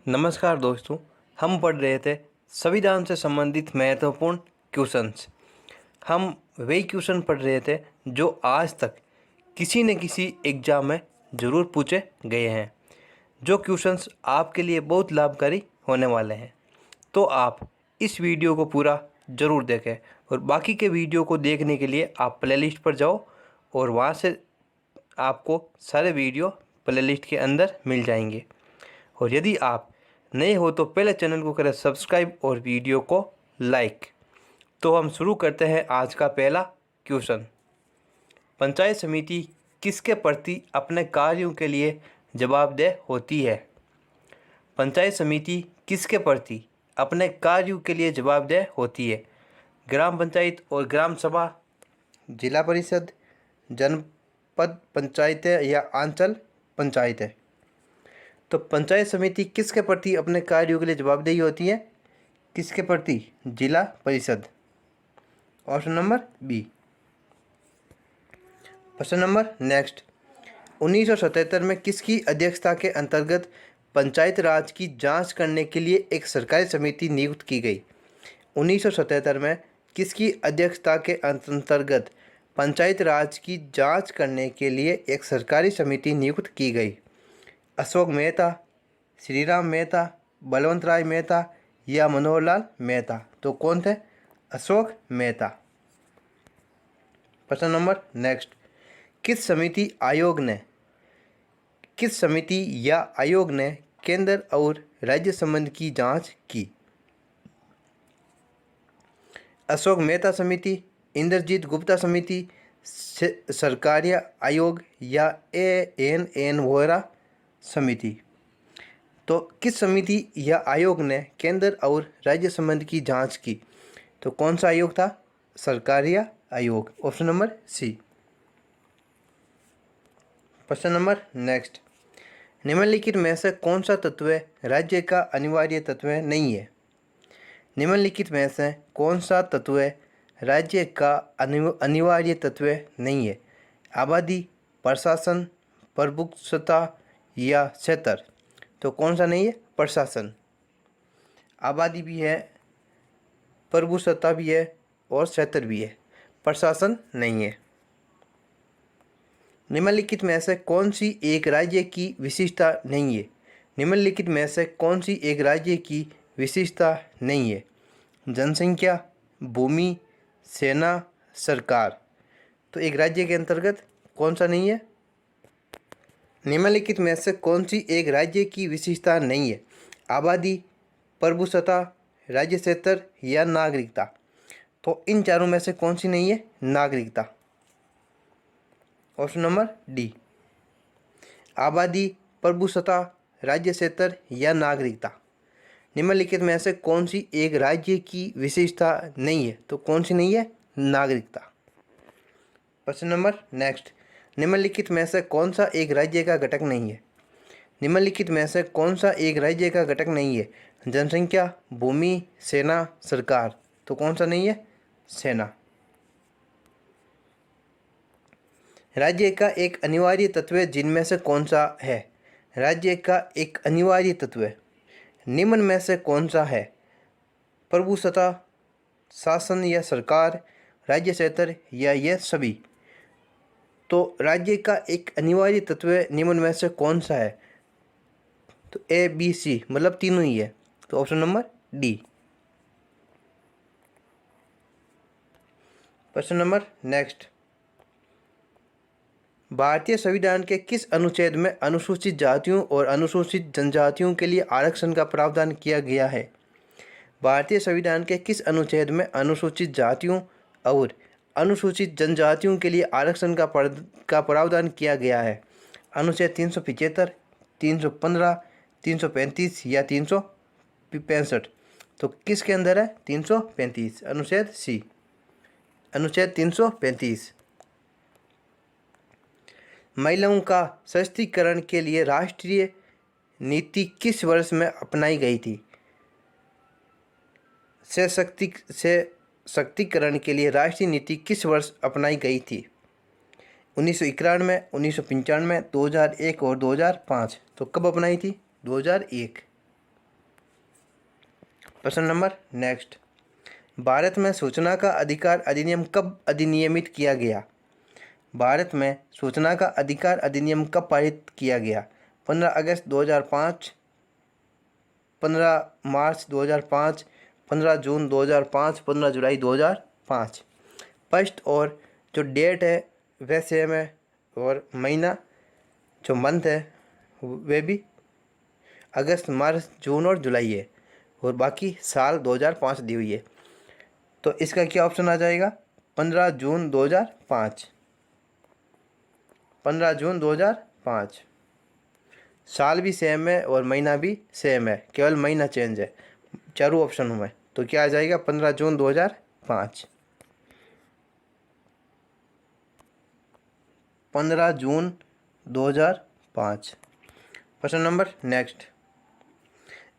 नमस्कार दोस्तों। हम पढ़ रहे थे संविधान से संबंधित महत्वपूर्ण क्वेश्चंस। हम वही क्वेश्चन पढ़ रहे थे जो आज तक किसी न किसी एग्ज़ाम में ज़रूर पूछे गए हैं, जो क्वेश्चंस आपके लिए बहुत लाभकारी होने वाले हैं। तो आप इस वीडियो को पूरा ज़रूर देखें और बाकी के वीडियो को देखने के लिए आप प्लेलिस्ट पर जाओ और वहाँ से आपको सारे वीडियो प्लेलिस्ट के अंदर मिल जाएंगे। और यदि आप नए हो तो पहले चैनल को करें सब्सक्राइब और वीडियो को लाइक। तो हम शुरू करते हैं आज का पहला क्वेश्चन। पंचायत समिति किसके प्रति अपने कार्यों के लिए जवाबदेह होती है? पंचायत समिति किसके प्रति अपने कार्यों के लिए जवाबदेह होती है? ग्राम पंचायत और ग्राम सभा, जिला परिषद, जनपद पंचायतें या अंचल पंचायतें। तो पंचायत समिति किसके प्रति अपने कार्यों के लिए जवाबदेही होती है? किसके प्रति? जिला परिषद। Option number B. प्रश्न नंबर नेक्स्ट। 1977 में किसकी अध्यक्षता के अंतर्गत पंचायत राज की जांच करने के लिए एक सरकारी समिति नियुक्त की गई? 1977 में किसकी अध्यक्षता के अंतर्गत पंचायत राज की जांच करने के लिए एक सरकारी समिति नियुक्त की गई? अशोक मेहता, श्रीराम मेहता, बलवंत राय मेहता या मनोहर लाल मेहता। तो कौन थे? अशोक मेहता। प्रश्न नंबर नेक्स्ट। किस समिति या आयोग ने केंद्र और राज्य संबंध की जांच की? अशोक मेहता समिति, इंद्रजीत गुप्ता समिति, सरकारी आयोग या ANN वोहरा समिति। तो किस समिति या आयोग ने केंद्र और राज्य संबंध की जांच की? तो कौन सा आयोग था? सरकारी आयोग। Option number C. प्रश्न नंबर नेक्स्ट। निम्नलिखित में से कौन सा तत्व राज्य का अनिवार्य तत्व नहीं है? निम्नलिखित में से कौन सा तत्व राज्य का अनिवार्य तत्व नहीं है? आबादी, प्रशासन, प्रभुसत्ता या क्षेत्र। तो कौन सा नहीं है? प्रशासन। आबादी भी है, प्रभुसत्ता भी है और क्षेत्र भी है, प्रशासन नहीं है। निम्नलिखित में से कौन सी एक राज्य की विशेषता नहीं है? निम्नलिखित में से कौन सी एक राज्य की विशेषता नहीं है? जनसंख्या, भूमि, सेना, सरकार। तो एक राज्य के अंतर्गत कौन सा नहीं है? निम्नलिखित में से कौन सी एक राज्य की विशेषता नहीं है? आबादी, प्रभुसत्ता, राज्य क्षेत्र या नागरिकता। तो इन चारों में से कौन सी नहीं है? नागरिकता। Option number D. आबादी, प्रभुसत्ता, राज्य क्षेत्र या नागरिकता। निम्नलिखित में से कौन सी एक राज्य की विशेषता नहीं है? तो कौन सी नहीं है? नागरिकता। प्रश्न नंबर नेक्स्ट। निम्नलिखित में से कौन सा एक राज्य का घटक नहीं है? निम्नलिखित में से कौन सा एक राज्य का घटक नहीं है? जनसंख्या, भूमि, सेना, सरकार। तो कौन सा नहीं है? सेना। राज्य का एक अनिवार्य तत्व जिनमें से कौन सा है? राज्य का एक अनिवार्य तत्व निम्न में से कौन सा है? प्रभुसत्ता, शासन या सरकार, राज्य क्षेत्र या ये सभी। तो राज्य का एक अनिवार्य तत्व निम्न में से कौन सा है? तो ABC मतलब तीनों ही है। तो ऑप्शन नंबर डी। प्रश्न नंबर नेक्स्ट। भारतीय संविधान के किस अनुच्छेद में अनुसूचित जातियों और अनुसूचित जनजातियों के लिए आरक्षण का प्रावधान किया गया है? भारतीय संविधान के किस अनुच्छेद में अनुसूचित जातियों और अनुसूचित जनजातियों के लिए आरक्षण का प्रावधान किया गया है? अनुच्छेद 375, 315, 335 या 365। तो किसके अंदर है? 335, अनुच्छेद सी, अनुच्छेद 335। महिलाओं का सशक्तिकरण के लिए राष्ट्रीय नीति किस वर्ष में अपनाई गई थी? सशक्तिकरण के लिए राष्ट्रीय नीति किस वर्ष अपनाई गई थी? 1991, 1995, 2001 और 2005। तो कब अपनाई थी? 2001। प्रश्न नंबर नेक्स्ट, भारत में सूचना का अधिकार अधिनियम कब अधिनियमित किया गया? भारत में सूचना का अधिकार अधिनियम कब पारित किया गया? 15 अगस्त 2005, 15 मार्च 2005, 15 जून 2005, 15 जुलाई 2005। फर्स्ट और जो डेट है वह सेम है और महीना जो मंथ है वे भी अगस्त, मार्च, जून और जुलाई है और बाकी साल 2005 दी हुई है। तो इसका क्या ऑप्शन आ जाएगा? 15 जून 2005। 15 जून 2005। साल भी सेम है और महीना भी सेम है, केवल महीना चेंज है चारों ऑप्शनों में। तो क्या आ जाएगा? 15 जून 2005। 15 जून 2005। प्रश्न नंबर नेक्स्ट,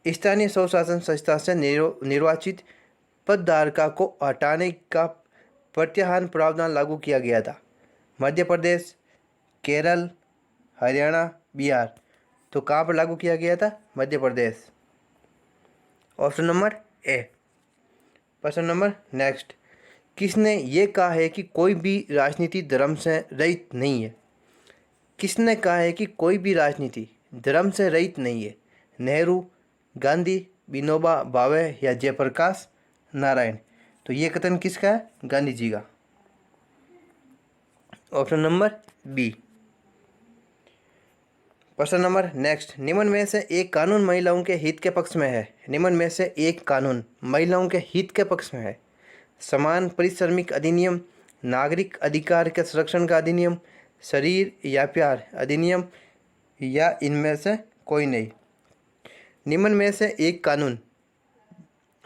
स्थानीय स्वशासन संस्था से निर्वाचित पदधारका को हटाने का प्रत्याहार प्रावधान लागू किया गया था। मध्य प्रदेश, केरल, हरियाणा, बिहार। तो कहाँ पर लागू किया गया था? Madhya Pradesh. Option number A. प्रश्न नंबर नेक्स्ट, किसने ये कहा है कि कोई भी राजनीति धर्म से रहित नहीं है? किसने कहा है कि कोई भी राजनीति धर्म से रहित नहीं है? नेहरू, गांधी, विनोबा भावे या जयप्रकाश नारायण। तो ये कथन किसका है? गांधी जी का। Option number B. प्रश्न नंबर नेक्स्ट, निम्न में से एक कानून महिलाओं के हित के पक्ष में है? निम्न में से एक कानून महिलाओं के हित के पक्ष में है? समान परिश्रमिक अधिनियम, नागरिक अधिकार के संरक्षण का अधिनियम, शरीर या प्यार अधिनियम या इनमें से कोई नहीं। निम्न में से एक कानून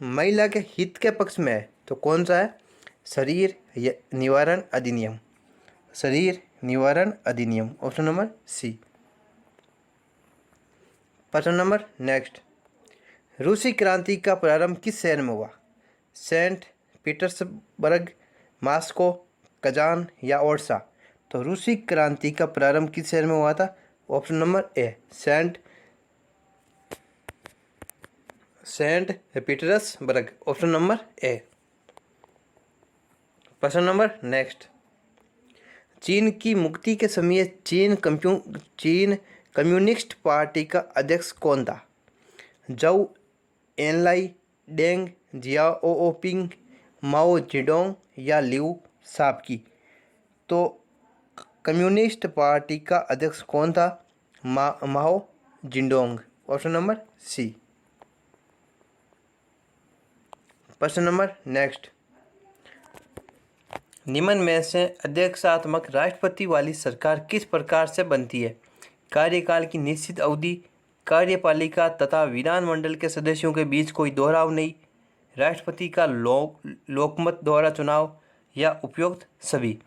महिला के हित के पक्ष में है तो कौन सा है? शरीर निवारण अधिनियम। शरीर निवारण अधिनियम। Option number C. प्रश्न नंबर नेक्स्ट, रूसी क्रांति का प्रारंभ किस शहर में हुआ? सेंट पीटर्सबर्ग, मॉस्को, कजान या ओरसा। तो रूसी क्रांति का प्रारंभ किस शहर में हुआ था? Option number A, Saint Petersburg. Option number A. प्रश्न नंबर नेक्स्ट, चीन की मुक्ति के समय चीन कम्युनिस्ट पार्टी का अध्यक्ष कौन था? जाओ एनलाई, डेंग जियाओपिंग, माओ जेडोंग या लिऊ साबकी। तो कम्युनिस्ट पार्टी का अध्यक्ष कौन था? Mao Zedong. Option number C. प्रश्न नंबर नेक्स्ट, निम्न में से अध्यक्षात्मक राष्ट्रपति वाली सरकार किस प्रकार से बनती है? कार्यकाल की निश्चित अवधि, कार्यपालिका तथा विधानमंडल के सदस्यों के बीच कोई दोहराव नहीं, राष्ट्रपति का लोकमत द्वारा चुनाव या उपयुक्त सभी।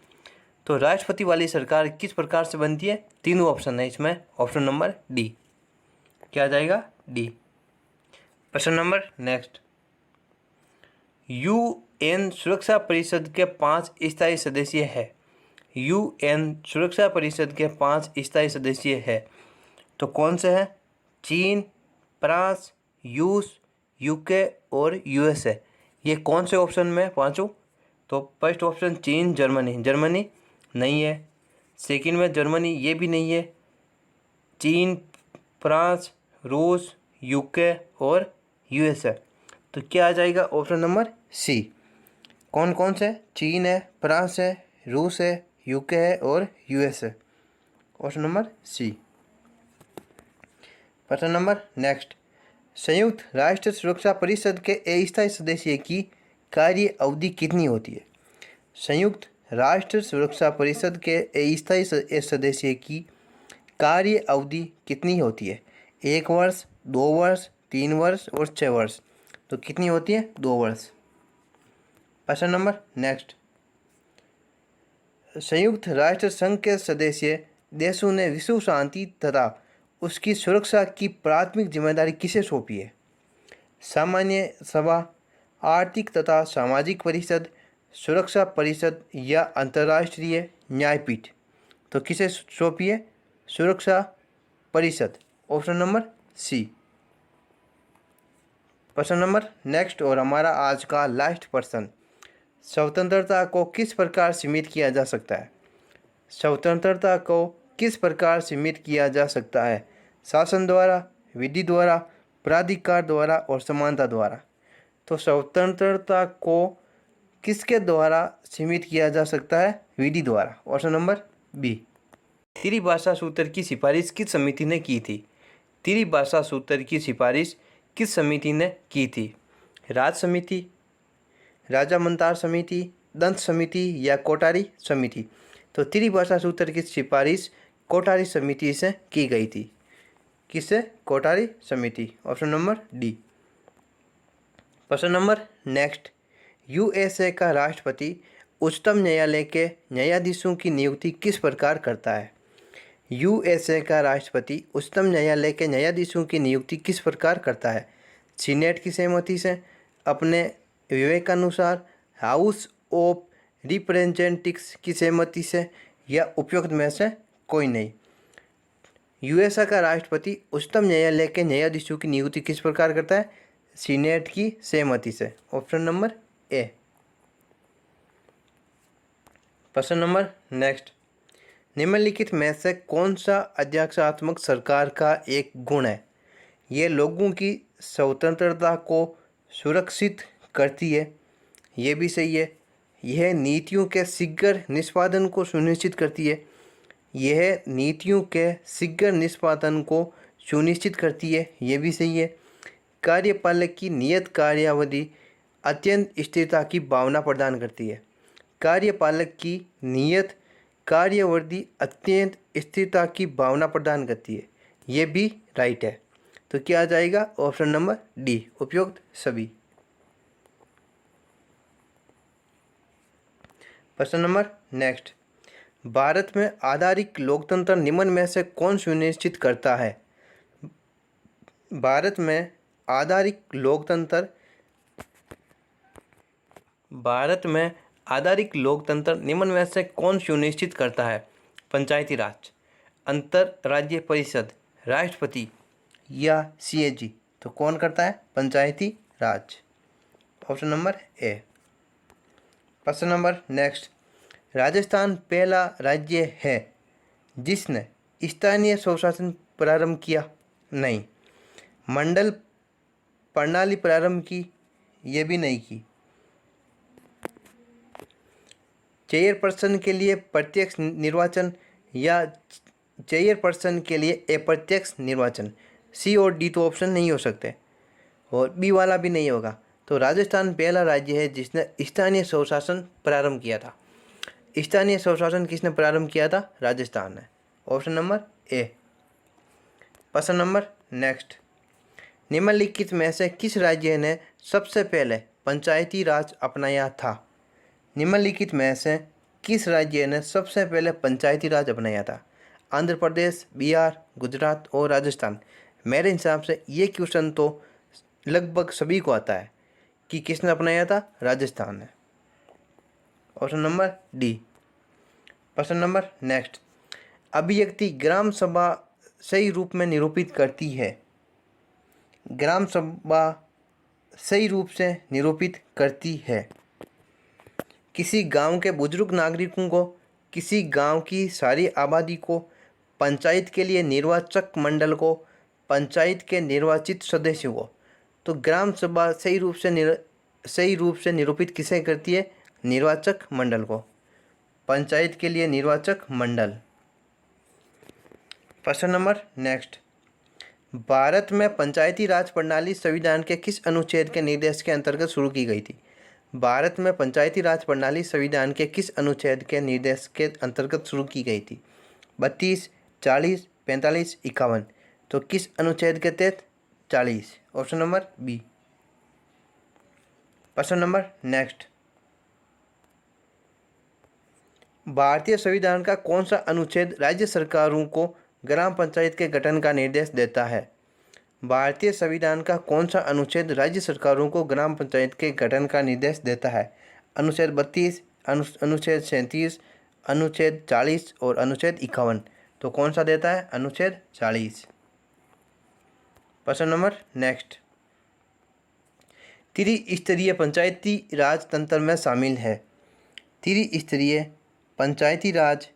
तो राष्ट्रपति वाली सरकार किस प्रकार से बनती है? तीनों ऑप्शन है इसमें। Option number D. क्या आ जाएगा? डी। प्रश्न नंबर नेक्स्ट, यूएन सुरक्षा परिषद के 5 स्थायी सदस्य है? यूएन सुरक्षा परिषद के 5 स्थायी सदस्य है तो कौन से हैं? चीन, फ्रांस, रूस, यूके और यूएसए। ये कौन से ऑप्शन में पांचों? तो फर्स्ट ऑप्शन चीन, जर्मनी। जर्मनी नहीं है। सेकंड में जर्मनी, ये भी नहीं है। चीन, फ्रांस, रूस, यूके और यूएसए। तो क्या आ जाएगा? Option number C. कौन कौन से? चीन है, फ्रांस है, रूस है, यूके है और यूएसए। Option number C. प्रश्न नंबर नेक्स्ट, संयुक्त राष्ट्र सुरक्षा परिषद के अस्थायी सदस्य की कार्य अवधि कितनी होती है? संयुक्त राष्ट्र सुरक्षा परिषद के अस्थायी सदस्य की कार्य अवधि कितनी होती है? 1 वर्ष, 2 वर्ष, 3 वर्ष और 6 वर्ष। तो कितनी होती है? 2 वर्ष। प्रश्न नंबर नेक्स्ट, संयुक्त राष्ट्र संघ के सदस्य देशों ने विश्व शांति तथा उसकी सुरक्षा की प्राथमिक जिम्मेदारी किसे सौंपी है? सामान्य सभा, आर्थिक तथा सामाजिक परिषद, सुरक्षा परिषद या अंतर्राष्ट्रीय न्यायपीठ। तो किसे सौंपी है? सुरक्षा परिषद। Option number C. प्रश्न नंबर नेक्स्ट और हमारा आज का लास्ट प्रश्न, स्वतंत्रता को किस प्रकार सीमित किया जा सकता है? स्वतंत्रता को किस प्रकार सीमित किया जा सकता है? शासन द्वारा, विधि द्वारा, प्राधिकार द्वारा और समानता द्वारा। तो स्वतंत्रता को किसके द्वारा सीमित किया जा सकता है? विधि द्वारा। Option number B. त्रिभाषा सूत्र की सिफारिश किस समिति ने की थी? त्रिभाषा सूत्र की सिफारिश किस समिति ने की थी? राज समिति, राजा मंतार समिति, दंत समिति या कोठारी समिति? तो त्रिभाषा सूत्र की सिफारिश कोठारी समिति से की गई थी। किससे? कोठारी समिति। Option number D. प्रश्न नंबर नेक्स्ट, यूएसए का राष्ट्रपति उच्चतम न्यायालय के न्यायाधीशों की नियुक्ति किस प्रकार करता है? यूएसए का राष्ट्रपति उच्चतम न्यायालय के न्यायाधीशों की नियुक्ति किस प्रकार करता है? सीनेट की सहमति से, अपने विवेकानुसार, हाउस ऑफ रिप्रेजेंटेटिव्स की सहमति से या उपयुक्त में से कोई नहीं। यूएसए का राष्ट्रपति उच्चतम न्यायालय के न्यायाधीशों की नियुक्ति किस प्रकार करता है? सीनेट की सहमति से। Option number A. प्रश्न नंबर नेक्स्ट, निम्नलिखित में से कौन सा अध्यक्षात्मक सरकार का एक गुण है? ये लोगों की स्वतंत्रता को सुरक्षित करती है, ये भी सही है। यह नीतियों के शीघ्र निष्पादन को सुनिश्चित करती है, यह नीतियों के शीघ्र निष्पादन को सुनिश्चित करती है, ये भी सही है। कार्यपालक की नियत कार्यावधि अत्यंत स्थिरता की भावना प्रदान करती है, कार्यपालक की नियत कार्यावधि अत्यंत स्थिरता की भावना प्रदान करती है, ये भी राइट है। तो क्या आ जाएगा? ऑप्शन नंबर डी, उपयुक्त सभी। प्रश्न नंबर नेक्स्ट, भारत में आधारिक लोकतंत्र निम्न में से कौन सुनिश्चित करता है? भारत में आधारिक लोकतंत्र निम्न में से कौन सुनिश्चित करता है? पंचायती राज, अंतर राज्य परिषद, राष्ट्रपति या सीएजी? तो कौन करता है? Panchayati Raj. Option number A. प्रश्न नंबर नेक्स्ट, राजस्थान पहला राज्य है जिसने स्थानीय स्वशासन प्रारंभ किया? नहीं। मंडल प्रणाली प्रारंभ की? ये भी नहीं की। चेयरपर्सन के लिए प्रत्यक्ष निर्वाचन या चेयरपर्सन के लिए अप्रत्यक्ष निर्वाचन? सी और डी तो ऑप्शन नहीं हो सकते और बी वाला भी नहीं होगा। तो राजस्थान पहला राज्य है जिसने स्थानीय स्वशासन प्रारंभ किया था। स्थानीय स्वशासन किसने प्रारंभ किया था? राजस्थान ने। Option number A. प्रश्न नंबर नेक्स्ट, निम्नलिखित में से किस राज्य ने सबसे पहले पंचायती राज अपनाया था? निम्नलिखित में से किस राज्य ने सबसे पहले पंचायती राज अपनाया था? आंध्र प्रदेश, बिहार, गुजरात और राजस्थान। मेरे हिसाब से ये क्वेश्चन तो लगभग सभी को आता है कि किसने अपनाया था? राजस्थान ने। Option number D. प्रश्न नंबर नेक्स्ट, अभिव्यक्ति ग्राम सभा सही रूप में निरूपित करती है? ग्राम सभा सही रूप से निरूपित करती है किसी गांव के बुजुर्ग नागरिकों को, किसी गांव की सारी आबादी को, पंचायत के लिए निर्वाचक मंडल को, पंचायत के निर्वाचित सदस्यों को। तो ग्राम सभा सही रूप से निरूपित किसे करती है? निर्वाचक मंडल को, पंचायत के लिए निर्वाचक मंडल। प्रश्न नंबर नेक्स्ट, भारत में पंचायती राज प्रणाली संविधान के किस अनुच्छेद के निर्देश के अंतर्गत शुरू की गई थी? भारत में पंचायती राज प्रणाली संविधान के किस अनुच्छेद के निर्देश के अंतर्गत शुरू की गई थी? 32, 40, 45, 51। तो किस अनुच्छेद के तहत? 40। Option number B. प्रश्न नंबर नेक्स्ट, भारतीय संविधान का कौन सा अनुच्छेद राज्य सरकारों को ग्राम पंचायत के गठन का निर्देश देता है? भारतीय संविधान का कौन सा अनुच्छेद राज्य सरकारों को ग्राम पंचायत के गठन का निर्देश देता है? अनुच्छेद 32, अनुच्छेद 37, अनुच्छेद 40 और अनुच्छेद 51। तो कौन सा देता है? अनुच्छेद 40। प्रश्न नंबर नेक्स्ट, त्रिस्तरीय पंचायती राज तंत्र में शामिल है। त्रिस्तरीय पंचायती राज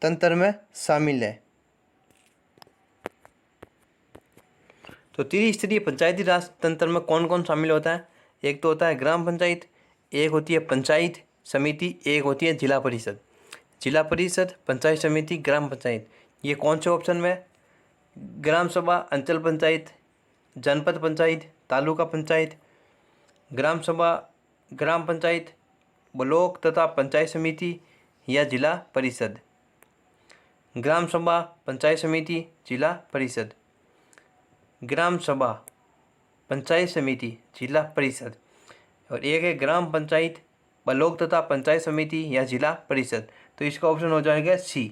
तंत्र में शामिल है। तो त्रिस्तरीय पंचायती राज तंत्र में कौन कौन शामिल होता है? एक तो होता है ग्राम पंचायत, एक होती है पंचायत समिति, एक होती है जिला परिषद। जिला परिषद, पंचायत समिति, ग्राम पंचायत, ये कौन से ऑप्शन में? ग्राम सभा, अंचल पंचायत, जनपद पंचायत, तालुका पंचायत, ग्राम सभा, ग्राम पंचायत, ब्लॉक तथा पंचायत समिति या जिला परिषद। ग्राम सभा, पंचायत समिति, जिला परिषद। ग्राम सभा, पंचायत समिति, जिला परिषद। और एक है ग्राम पंचायत, ब्लॉक तथा पंचायत समिति या जिला परिषद। तो इसका ऑप्शन हो जाएगा सी,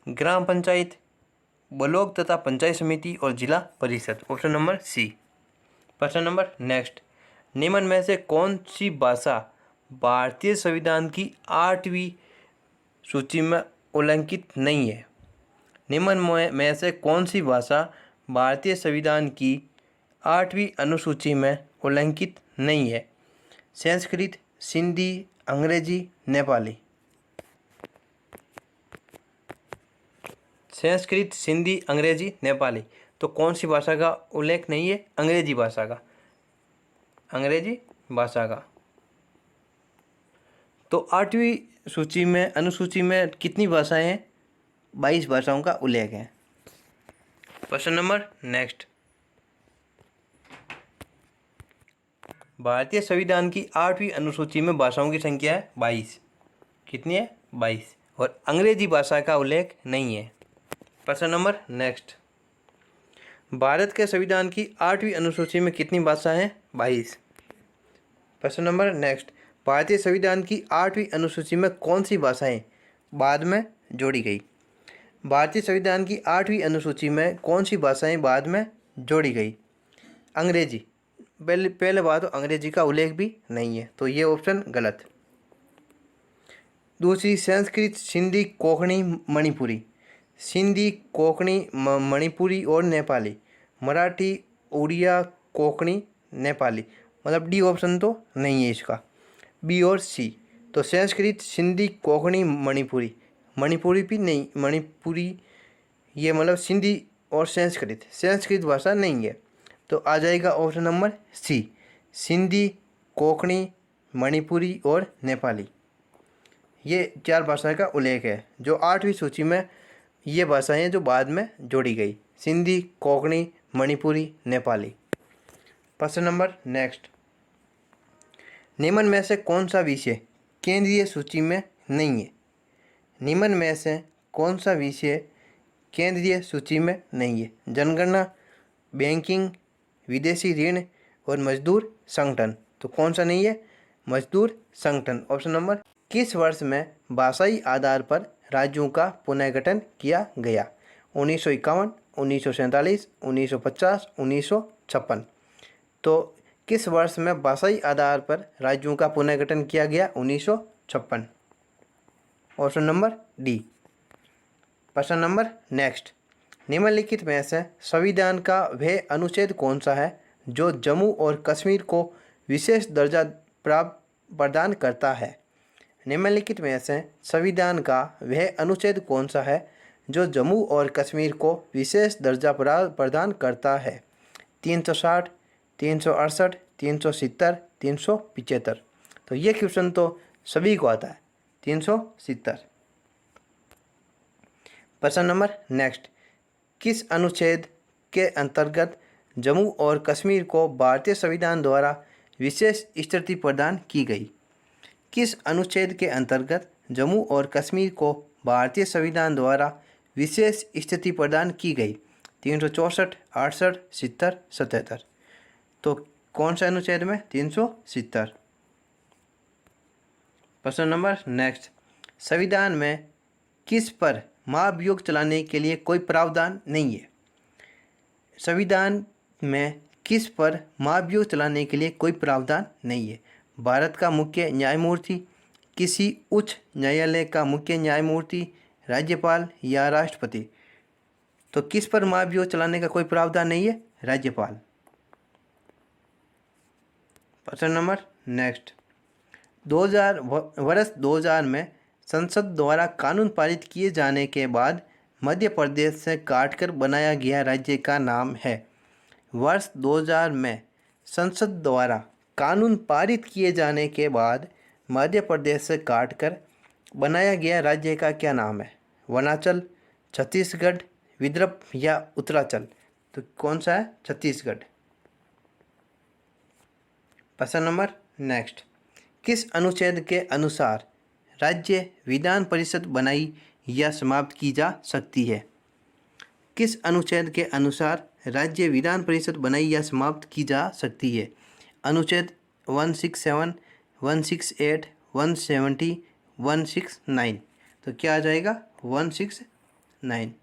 ग्राम पंचायत, ब्लॉक तथा पंचायत समिति और जिला परिषद, ऑप्शन नंबर सी। प्रश्न नंबर नेक्स्ट, निम्न में से कौन सी भाषा भारतीय संविधान की 8वीं सूची में उल्लिखित नहीं है? निम्न में से कौन सी भाषा भारतीय संविधान की 8वीं अनुसूची में उल्लिखित नहीं है? संस्कृत, सिंधी, अंग्रेजी, नेपाली। संस्कृत, सिंधी, अंग्रेजी, नेपाली। तो कौन सी भाषा का उल्लेख नहीं है? अंग्रेजी भाषा का। अंग्रेजी भाषा का। तो 8वीं सूची में, अनुसूची में कितनी भाषाएं हैं? 22 भाषाओं का उल्लेख है। प्रश्न नंबर नेक्स्ट, भारतीय संविधान की 8वीं अनुसूची में भाषाओं की संख्या है 22। कितनी है? 22। और अंग्रेजी भाषा का उल्लेख नहीं है। प्रश्न नंबर नेक्स्ट, भारत के संविधान की 8वीं अनुसूची में कितनी भाषा है? 22। प्रश्न नंबर नेक्स्ट, भारतीय संविधान की 8वीं अनुसूची में कौन सी भाषाएं बाद में जोड़ी गई? भारतीय संविधान की 8वीं अनुसूची में कौन सी भाषाएं बाद में जोड़ी गई? अंग्रेजी। पहले बात, तो अंग्रेजी का उल्लेख भी नहीं है, तो ये ऑप्शन गलत। दूसरी, संस्कृत, सिंधी, कोंकणी, मणिपुरी। सिंधी, कोंकणी, मणिपुरी और नेपाली। मराठी, उड़िया, कोंकणी, नेपाली। मतलब डी ऑप्शन तो नहीं है इसका, बी और सी। तो संस्कृत, सिंधी, कोंकणी, मणिपुरी। मणिपुरी भी नहीं, मणिपुरी ये मतलब सिंधी और संस्कृत, संस्कृत भाषा नहीं है। तो आ जाएगा option number C, Sindhi, Konkani, Manipuri और नेपाली। ये 4 भाषा का उल्लेख है जो 8वीं सूची में, ये भाषाएं हैं जो बाद में जोड़ी गई, सिंधी, कोंकणी, मणिपुरी, नेपाली। प्रश्न नंबर नेक्स्ट, निम्न में से कौन सा विषय केंद्रीय सूची में नहीं है? निम्न में से कौन सा विषय केंद्रीय सूची में नहीं है? जनगणना, बैंकिंग, विदेशी ऋण और मजदूर संगठन। तो कौन सा नहीं है? मजदूर संगठन, ऑप्शन नंबर। किस वर्ष में भाषाई आधार पर राज्यों का पुनर्गठन किया गया? 1951, 1947, 1950, 1956। तो किस वर्ष में भाषाई आधार पर राज्यों का पुनर्गठन किया गया? 1956, ऑप्शन नंबर डी। प्रश्न नंबर नेक्स्ट, निम्नलिखित में से संविधान का वह अनुच्छेद कौन सा है जो जम्मू और कश्मीर को विशेष दर्जा प्रदान करता है? निम्नलिखित में से संविधान का वह अनुच्छेद कौन सा है जो जम्मू और कश्मीर को विशेष दर्जा प्रदान करता है? 360, 368, 370, 375। तो ये क्वेश्चन तो सभी को आता है, 370। प्रश्न नंबर नेक्स्ट, किस अनुच्छेद के अंतर्गत जम्मू और कश्मीर को भारतीय संविधान द्वारा विशेष स्थिति प्रदान की गई? किस अनुच्छेद के अंतर्गत जम्मू और कश्मीर को भारतीय संविधान द्वारा विशेष स्थिति प्रदान की गई? 364, 68, 70, 77। तो कौन सा अनुच्छेद में? 370। प्रश्न नंबर नेक्स्ट, संविधान में किस पर महाभियोग चलाने के लिए कोई प्रावधान नहीं है? संविधान में किस पर महाभियोग चलाने के लिए कोई प्रावधान नहीं है? भारत का मुख्य न्यायमूर्ति, किसी उच्च न्यायालय का मुख्य न्यायमूर्ति, राज्यपाल या राष्ट्रपति। तो किस पर महाभियोग चलाने का कोई प्रावधान नहीं है? राज्यपाल। क्वेश्चन नंबर नेक्स्ट, 2000 में संसद द्वारा कानून पारित किए जाने के बाद मध्य प्रदेश से काटकर बनाया गया राज्य का नाम है। वर्ष 2000 में संसद द्वारा कानून पारित किए जाने के बाद मध्य प्रदेश से काटकर बनाया गया राज्य का क्या नाम है? वनांचल, छत्तीसगढ़, विदर्भ या उत्तरांचल? तो कौन सा है? छत्तीसगढ़। प्रश्न नंबर नेक्स्ट, किस अनुच्छेद के अनुसार राज्य विधान परिषद बनाई या समाप्त की जा सकती है? किस अनुच्छेद के अनुसार राज्य विधान परिषद बनाई या समाप्त की जा सकती है? अनुच्छेद 167, 168, 170, 169। तो क्या आ जाएगा? 169।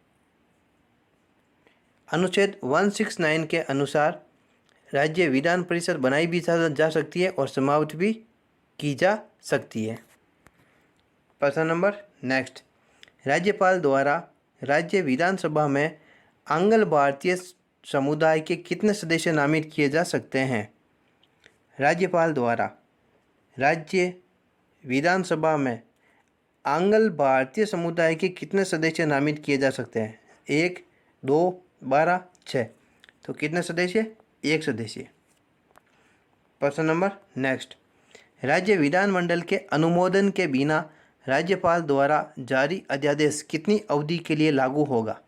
अनुच्छेद 169 के अनुसार राज्य विधान परिषद बनाई भी जा सकती है और समाप्त भी की जा सकती है। प्रश्न नंबर नेक्स्ट, राज्यपाल द्वारा राज्य विधानसभा में आंग्ल भारतीय समुदाय के कितने सदस्य नामित किए जा सकते हैं? राज्यपाल द्वारा राज्य विधानसभा में आंग्ल भारतीय समुदाय के कितने सदस्य नामित किए जा सकते हैं? 1, 2, 12, 6। तो कितने सदस्य? 1 सदस्य। प्रश्न नंबर नेक्स्ट, राज्य विधानमंडल के अनुमोदन के बिना राज्यपाल द्वारा जारी अध्यादेश कितनी अवधि के लिए लागू होगा?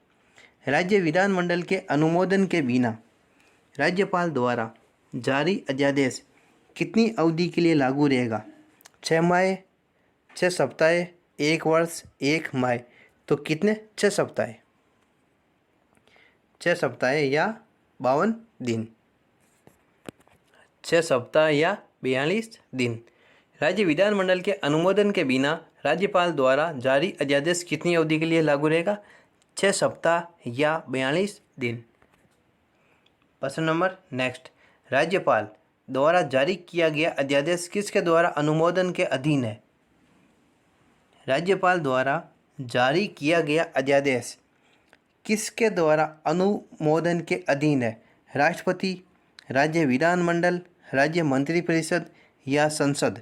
राज्य विधानमंडल के अनुमोदन के बिना राज्यपाल द्वारा जारी अध्यादेश कितनी अवधि के लिए लागू रहेगा? 6 माह, 6 सप्ताह, 1 वर्ष, 1 माह? तो कितने? 6 सप्ताह। 6 सप्ताह या 52 दिन। 6 सप्ताह या 42 दिन। राज्य विधानमंडल के अनुमोदन के बिना राज्यपाल द्वारा जारी अध्यादेश कितनी अवधि के लिए लागू रहेगा? 6 सप्ताह या 42 दिन। प्रश्न नंबर नेक्स्ट, राज्यपाल द्वारा जारी किया गया अध्यादेश किसके द्वारा अनुमोदन के अधीन है? राज्यपाल द्वारा जारी किया गया अध्यादेश किसके द्वारा अनुमोदन के अधीन है? राष्ट्रपति, राज्य विधानमंडल, राज्य मंत्रिपरिषद या संसद?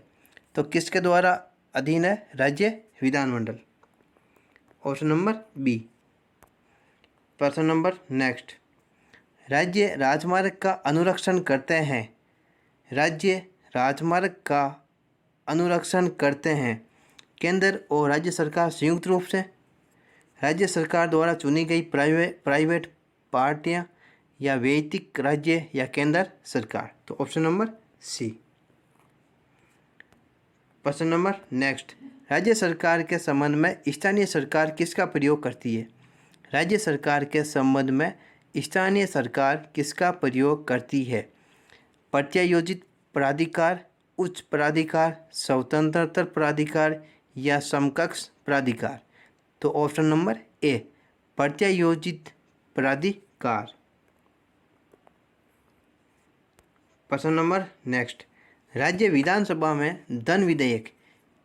तो किसके द्वारा अधीन है? राज्य विधानमंडल। Option number B. प्रश्न नंबर नेक्स्ट, राज्य राजमार्ग का अनुरक्षण करते हैं। राज्य राजमार्ग का अनुरक्षण करते हैं केंद्र और राज्य सरकार संयुक्त रूप से, राज्य सरकार द्वारा चुनी गई प्राइवेट पार्टियां या वैयक्तिक राज्य या केंद्र सरकार? तो ऑप्शन नंबर सी। प्रश्न नंबर नेक्स्ट, राज्य सरकार के संबंध में स्थानीय सरकार किसका प्रयोग करती है? राज्य सरकार के संबंध में स्थानीय सरकार किसका प्रयोग करती है? प्रत्यायोजित प्राधिकार, उच्च प्राधिकार, स्वतंत्रता प्राधिकार या समकक्ष प्राधिकार? तो ऑप्शन नंबर ए, प्रत्यायोजित प्राधिकार। प्रश्न नंबर नेक्स्ट, राज्य विधानसभा में धन विधेयक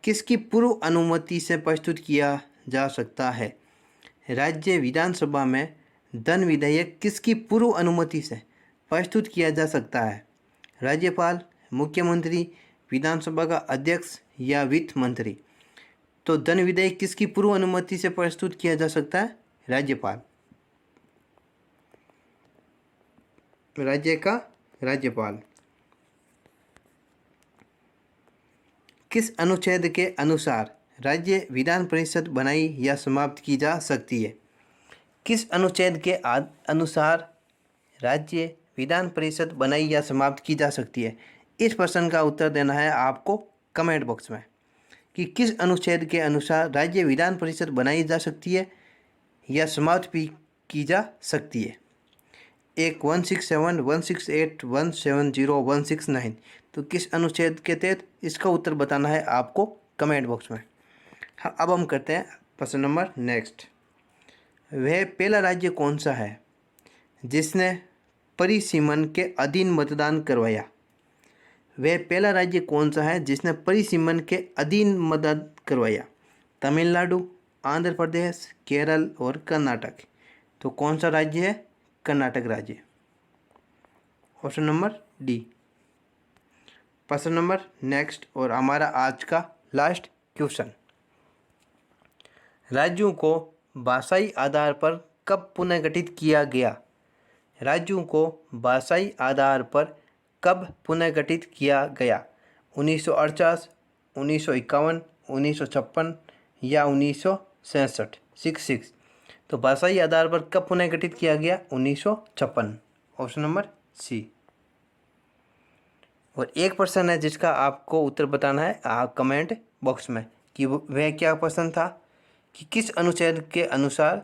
किसकी पूर्व अनुमति से प्रस्तुत किया जा सकता है? राज्य विधानसभा में धन विधेयक किसकी पूर्व अनुमति से प्रस्तुत किया जा सकता है? राज्यपाल, मुख्यमंत्री, विधानसभा का अध्यक्ष या वित्त मंत्री? तो धन विधेयक किसकी पूर्व अनुमति से प्रस्तुत किया जा सकता है? राज्यपाल। राज्य का राज्यपाल। किस अनुच्छेद के अनुसार राज्य विधान परिषद बनाई या समाप्त की जा सकती है? किस अनुच्छेद के अनुसार राज्य विधान परिषद बनाई या समाप्त की जा सकती है? इस प्रश्न का उत्तर देना है आपको कमेंट बॉक्स में कि किस अनुच्छेद के अनुसार राज्य विधान परिषद बनाई जा सकती है या समाप्त भी की जा सकती है। एक 167, 168, 170, 169। तो किस अनुच्छेद के तहत? इसका उत्तर बताना है आपको कमेंट बॉक्स में। हाँ, अब हम करते हैं प्रश्न नंबर नेक्स्ट। वह पहला राज्य कौन सा है जिसने परिसीमन के अधीन मतदान करवाया? वह पहला राज्य कौन सा है जिसने परिसीमन के अधीन मतदान करवाया? तमिलनाडु, आंध्र प्रदेश, केरल और कर्नाटक? तो कौन सा राज्य है? कर्नाटक राज्य। Option number D. प्रश्न नंबर नेक्स्ट और हमारा आज का लास्ट क्वेश्चन। राज्यों को भाषाई आधार पर कब पुनर्गठित किया गया? राज्यों को भाषाई आधार पर कब पुनर्गठित किया गया? 1948, 1951, 1956 या 1967? 66। तो भाषाई आधार पर कब पुनर्गठित किया गया? 1956, ऑप्शन नंबर सी। और एक प्रश्न है जिसका आपको उत्तर बताना है कमेंट बॉक्स में कि वह क्या प्रश्न था कि किस अनुच्छेद के अनुसार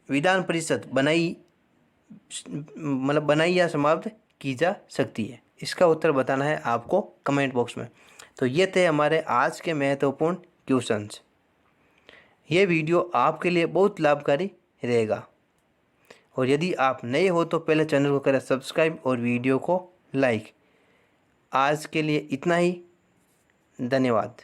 विधान परिषद बनाई या समाप्त की जा सकती है। इसका उत्तर बताना है आपको कमेंट बॉक्स में। तो ये थे हमारे आज के महत्वपूर्ण क्वेश्चंस। ये वीडियो आपके लिए बहुत लाभकारी रहेगा और यदि आप नए हो तो पहले चैनल को करें सब्सक्राइब और वीडियो को लाइक। आज के लिए इतना ही, धन्यवाद।